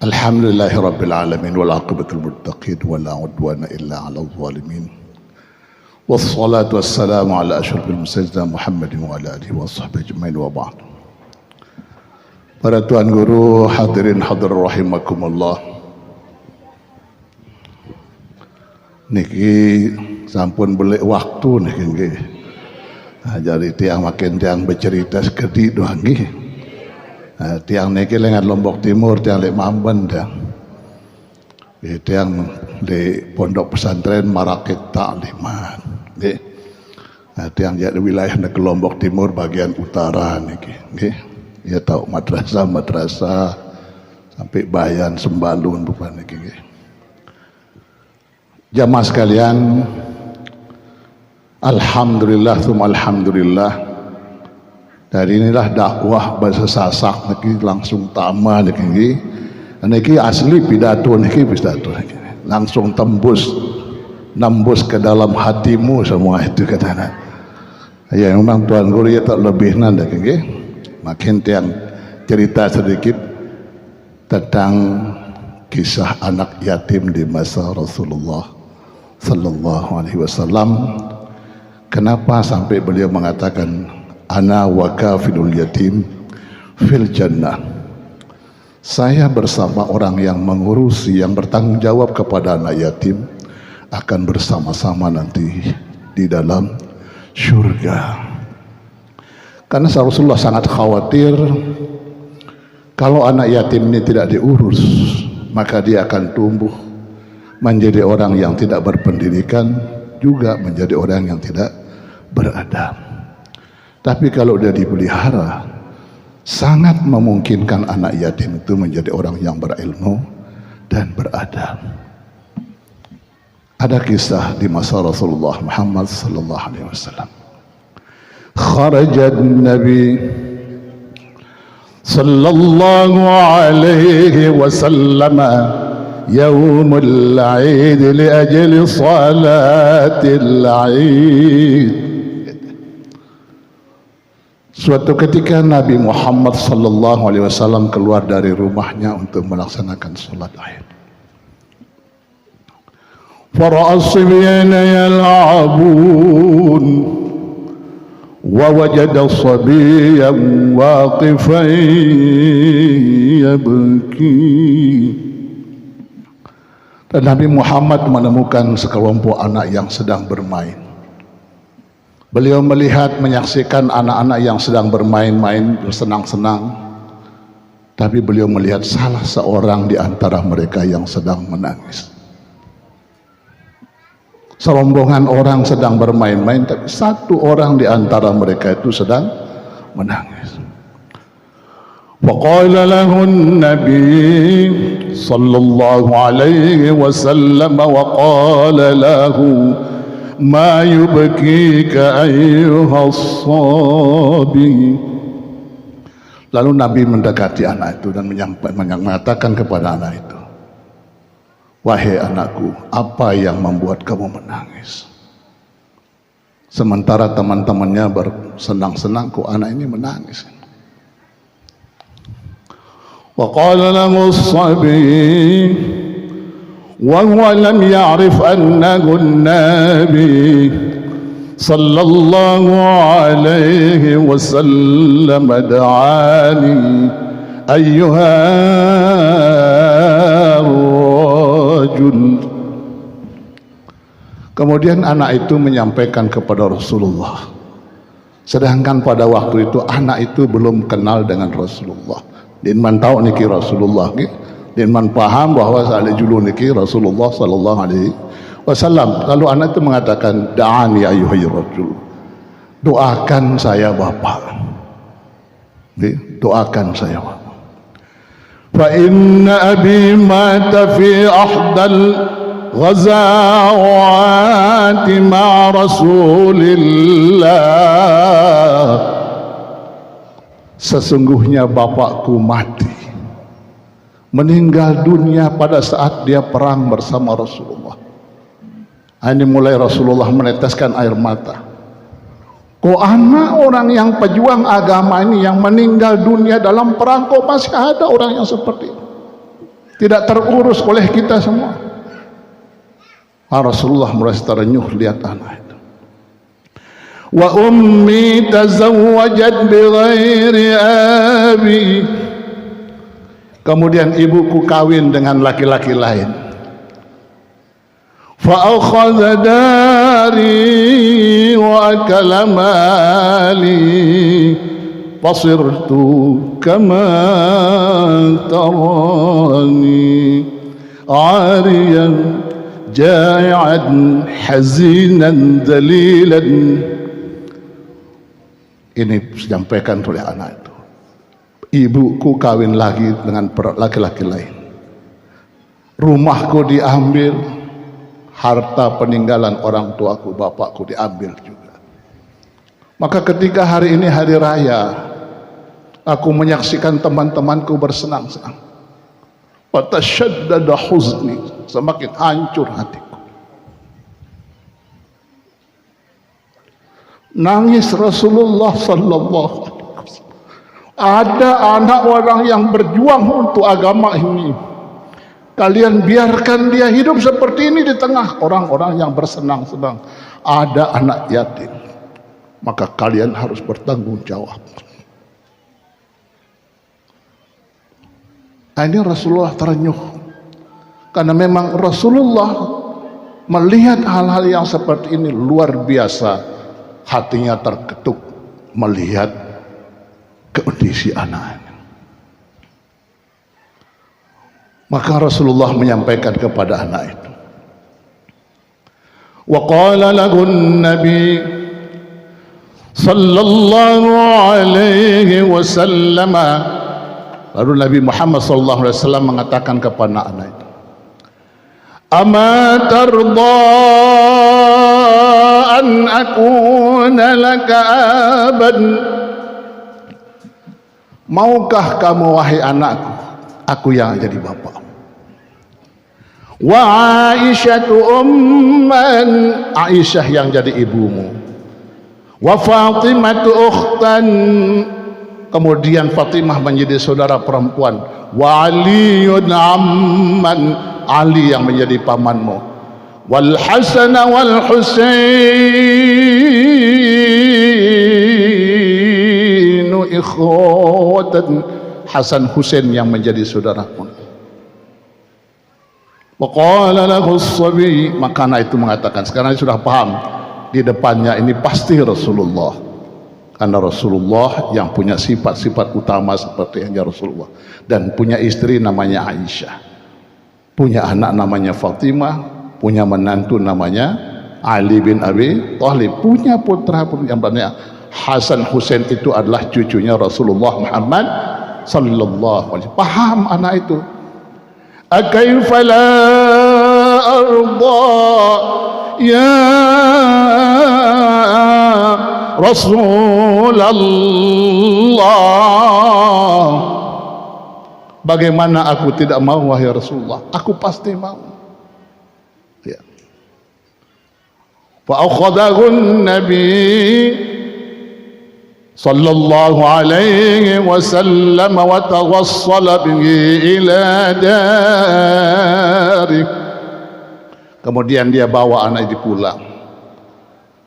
Alhamdulillahi Rabbil Alamin wal aqibatul muttaqin wa la udwana illa ala zalimin. Wassalatu wassalamu ala asyrafil mursalin Muhammadin wa ala alihi wa sahbihi ajmain wa ba'd. Para tuan guru, hadirin hadirat rahimakumullah. Niki sampun belik waktu niki nggih. Jadi tiang makin tiang bercerita sekedi doang nggih. Tiang niki lengan Lombok Timur, tiang lek Mamben tiang di pondok pesantren Marakit Ta'liman nggih. Tiang jadi wilayah negeri Lombok Timur bagian utara niki nggih. Ya tahu madrasah sampai Bayan Sembalun bukan niki nggih. Jamaah sekalian, alhamdulillah tsumma alhamdulillah. Dari inilah dakwah bahasa Sasak niki langsung tama niki asli pidato niki langsung nembus ke dalam hatimu semua itu katanya. Ya memang tuan guru ya tak lebih nanda niki. Makin tiang cerita sedikit tentang kisah anak yatim di masa Rasulullah sallallahu alaihi wasallam. Kenapa sampai beliau mengatakan ana wa kafilul yatim fil jannah. Saya bersama orang yang mengurusi, yang bertanggung jawab kepada anak yatim akan bersama-sama nanti di dalam syurga. Karena Rasulullah sangat khawatir kalau anak yatim ini tidak diurus, maka dia akan tumbuh menjadi orang yang tidak berpendidikan, juga menjadi orang yang tidak beradab. Tapi kalau dia dipelihara, sangat memungkinkan anak yatim itu menjadi orang yang berilmu dan beradab. Ada kisah di masa Rasulullah Muhammad sallallahu alaihi wasallam. Kharaja Nabi sallallahu alaihi wasallam yaumul 'Aid li ajli salatil 'Aid. Suatu ketika Nabi Muhammad sallallahu alaihi wasallam keluar dari rumahnya untuk melaksanakan salat Aid. Fara'a as-sibyana yal'abun wa wajada sabiyyan waqifan yabki. Dan Nabi Muhammad menemukan sekelompok anak yang sedang bermain. Beliau melihat, menyaksikan anak-anak yang sedang bermain-main, bersenang-senang. Tapi beliau melihat salah seorang di antara mereka yang sedang menangis. Serombongan orang sedang bermain-main, tapi satu orang di antara mereka itu sedang menangis. Faqala lahu an-nabi sallallahu alaihi wasallam wa qala lahu ma yubkika ayyuhas sabi. Lalu Nabi mendekati anak itu dan mengatakan kepada anak itu, wahai anakku, apa yang membuat kamu menangis? Sementara teman-temannya bersenang-senang, kok anak ini menangis? Wa qala lahu as-sabi وهو لم يعرف أنه النبي صلى الله عليه وسلم دعاني أيها الرجل. Kemudian anak itu menyampaikan kepada Rasulullah, sedangkan pada waktu itu anak itu belum kenal dengan Rasulullah. Din man tahu niki Rasulullah nggih. Dan man paham bahawa saat julu niki Rasulullah sallallahu alaihi wasallam. Lalu anak itu mengatakan, da'ani ayyuhai rajul, doakan saya Bapak. Doakan saya Bapak. Fa inna abi mata fi ahdal ghazawati ma Rasulillah. Sesungguhnya bapakku mati, meninggal dunia pada saat dia perang bersama Rasulullah. Ini mulai Rasulullah meneteskan air mata. Kok anak orang yang pejuang agama ini yang meninggal dunia dalam perang, kok masih ada orang yang seperti itu? tidak terurus oleh kita semua. Rasulullah merasa terenyuh lihat anak itu. Wa ummi tazawwajat bighairi abi. Kemudian ibuku kawin dengan laki-laki lain. Fa akhadha dari wa akala mali fasirtu kama tarani ariyan ja'i'an hazinan dalilan. Ini disampaikan oleh anak itu. Ibuku kawin lagi dengan laki-laki lain. Rumahku diambil, harta peninggalan orang tuaku, bapakku diambil juga. Maka ketika hari ini hari raya, aku menyaksikan teman-temanku bersenang-senang. Fatashaddada huzni, semakin hancur hatiku. Nangis Rasulullah sallallahu alaihi wasallam. Ada anak orang yang berjuang untuk agama ini. Kalian biarkan dia hidup seperti ini di tengah orang-orang yang bersenang-senang. Ada anak yatim. Maka kalian harus bertanggung jawab. Ini Rasulullah terenyuh. Karena memang Rasulullah melihat hal-hal yang seperti ini luar biasa. Hatinya terketuk melihat kondisi anaknya. Maka Rasulullah menyampaikan kepada anak itu. Wa qala lahu an-nabi sallallahu alaihi wasallam. Lalu Nabi Muhammad sallallahu alaihi wasallam mengatakan kepada anak itu, "Ama tarda an akuna laka aban?" Maukah kamu wahai anakku, aku yang jadi bapak. Wa Aisyatu umman, Aisyah yang jadi ibumu. Wa Fatimatu ukhtan, kemudian Fatimah menjadi saudara perempuan. Wa Aliyun amman, Ali yang menjadi pamanmu. Wal Hasan wal Husain ikhwatan, Hasan Husain yang menjadi saudaraku. Wa qala lahu as-sabi, maka anak itu mengatakan, sekarang sudah paham di depannya ini pasti Rasulullah. Karena Rasulullah yang punya sifat-sifat utama seperti yang Rasulullah, dan punya istri namanya Aisyah, punya anak namanya Fatimah, punya menantu namanya Ali bin Abi Thalib, punya putra pun yang banyak. Hasan Husain itu adalah cucunya Rasulullah Muhammad sallallahu alaihi wasallam. Paham anak itu. Akaifa la arda ya Rasulullah, bagaimana aku tidak mau wahai Rasulullah? Aku pasti mau. Ya. Fa akhadahu an-nabi sallallahu alaihi wasallam wa taghassala bihi ila dari. Kemudian dia bawa anak itu pulang.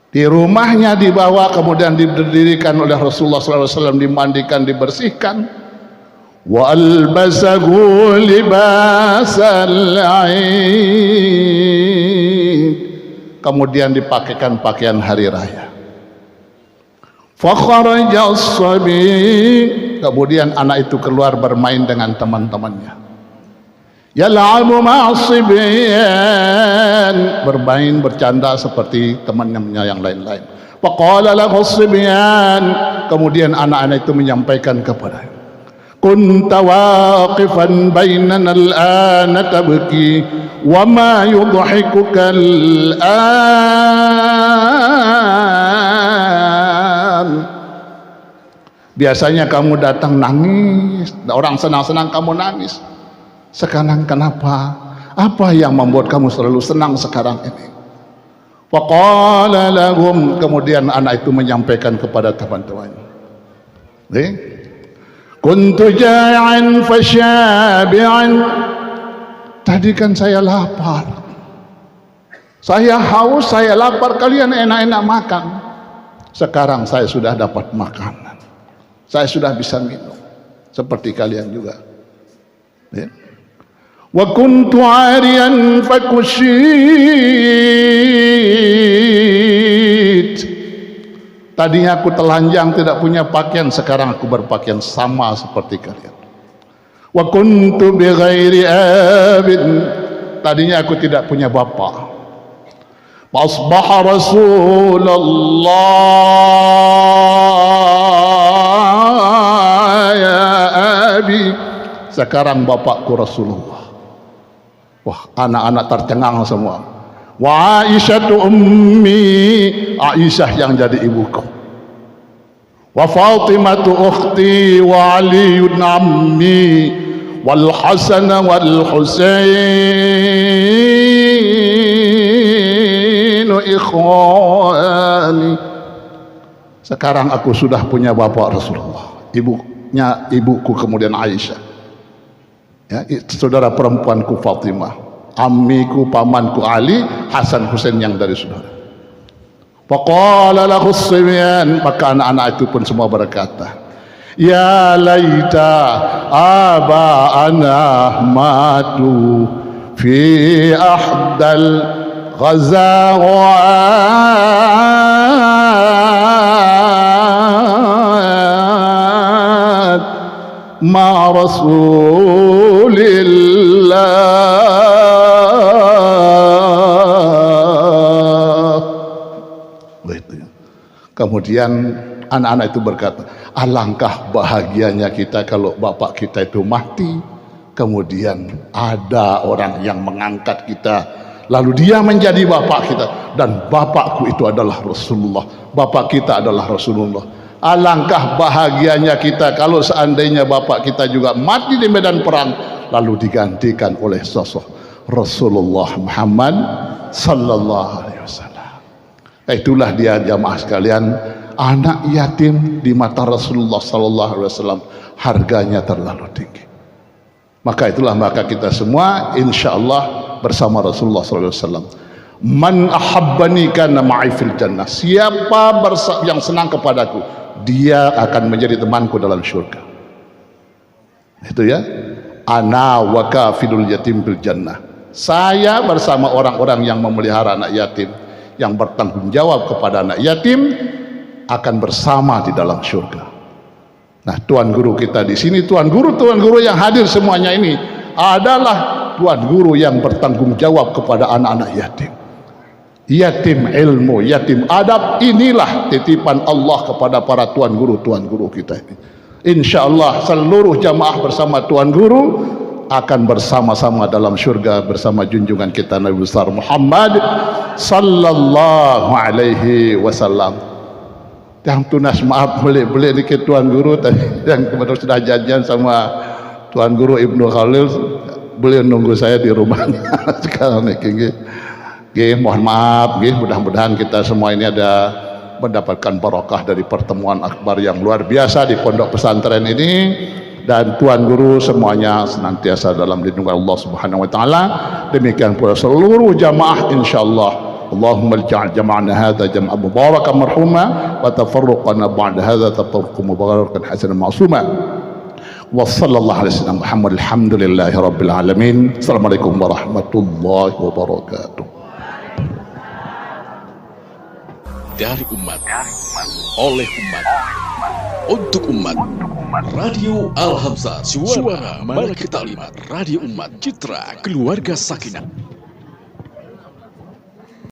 Di rumahnya dibawa, kemudian didirikan oleh Rasulullah SAW, dimandikan, dibersihkan. Wa albasahu libasal aid, kemudian dipakaikan pakaian hari raya. Fa kharaja as-sabi, kemudian anak itu keluar bermain dengan teman-temannya. Yal'abu ma'as-sibyan, bermain bercanda seperti teman-temannya yang lain-lain. Faqala lahu as-sibyan, kemudian anak-anak itu menyampaikan kepadanya, kunta waqifan bainana al-ana tabki wa ma yudhikuka al-an. Biasanya kamu datang nangis, orang senang-senang kamu nangis. Sekarang kenapa? Apa yang membuat kamu selalu senang sekarang ini? Faqala lahum, kemudian anak itu menyampaikan kepada teman-temannya, kuntu ja'an fasyabi'an tadi kan saya lapar, saya haus, saya lapar, kalian enak-enak makan. Sekarang saya sudah dapat makanan, saya sudah bisa minum, seperti kalian juga. Ya. Wa kuntu 'ariyan fakusyit. Tadinya aku telanjang, tidak punya pakaian, sekarang aku berpakaian sama seperti kalian. Wa kuntu bighairi abin. Tadinya aku tidak punya bapa. Asbaha Rasulullah ya abi. Sekarang bapakku Rasulullah. Wah, anak-anak tercengang semua. Wa Aisyatu ummi, Aisyah yang jadi ibuku. Wa Fatimatu ukhti wa Aliun ammi wal Hasan wal Husain ikhwani. Sekarang aku sudah punya bapak Rasulullah, ibuku kemudian Aisyah, ya, saudara perempuanku Fatimah, ammiku pamanku Ali, Hasan Husain yang dari saudara. Faqala lahu as-sibyan, maka anak-anak itu pun semua berkata, ya laita aba'ana matu fi ahdal ghazawat ma Rasulillah. Kemudian anak-anak itu berkata, alangkah bahagianya kita kalau bapak kita itu mati, kemudian ada orang yang mengangkat kita, lalu dia menjadi bapak kita, dan bapakku itu adalah Rasulullah, bapak kita adalah Rasulullah. Alangkah bahagianya kita kalau seandainya bapak kita juga mati di medan perang, lalu digantikan oleh sosok Rasulullah Muhammad sallallahu alaihi wasallam. Itulah dia jamaah sekalian, anak yatim di mata Rasulullah sallallahu alaihi wasallam harganya terlalu tinggi. Maka kita semua insyaallah bersama Rasulullah sallallahu alaihi wasallam. Man ahabbani kana ma'i fil jannah. Siapa yang senang kepadaku, dia akan menjadi temanku dalam surga. Itu ya. Ana wa kafilul yatim fil jannah. Saya bersama orang-orang yang memelihara anak yatim, yang bertanggung jawab kepada anak yatim, akan bersama di dalam surga. Nah, tuan guru kita di sini, tuan guru yang hadir semuanya ini adalah tuan guru yang bertanggung jawab kepada anak-anak yatim. Yatim ilmu, yatim adab, inilah titipan Allah kepada para tuan guru kita ini. Insyaallah seluruh jamaah bersama tuan guru akan bersama-sama dalam surga bersama junjungan kita Nabi besar Muhammad sallallahu alaihi wasallam. Yang tunas maaf beli dikit tuan guru tadi yang kemarin sudah janjian sama tuan guru Ibnu Khalil, beliau nunggu saya di rumahnya sekarang nih. Mohon maaf, mudah-mudahan kita semua ini ada mendapatkan barokah dari pertemuan akbar yang luar biasa di pondok pesantren ini. Dan tuan guru semuanya senantiasa dalam lindungan Allah Subhanahu wa taala. Demikian pula seluruh jamaah insyaallah. Allahumma ij'al jama'ana hadza jam'an mubarakan marhuma wa tafarruqana ba'da hadza tafarruqan mubarakan hasanan ma'suma. Wa sallallahu alaihi wasallam Muhammad alhamdulillahi rabbil alamin. Assalamualaikum warahmatullahi wabarakatuh. Dari umat, oleh umat, untuk umat. Radio Al-Hamzah, suara Malaikat Taklimat, radio umat, citra keluarga sakinah.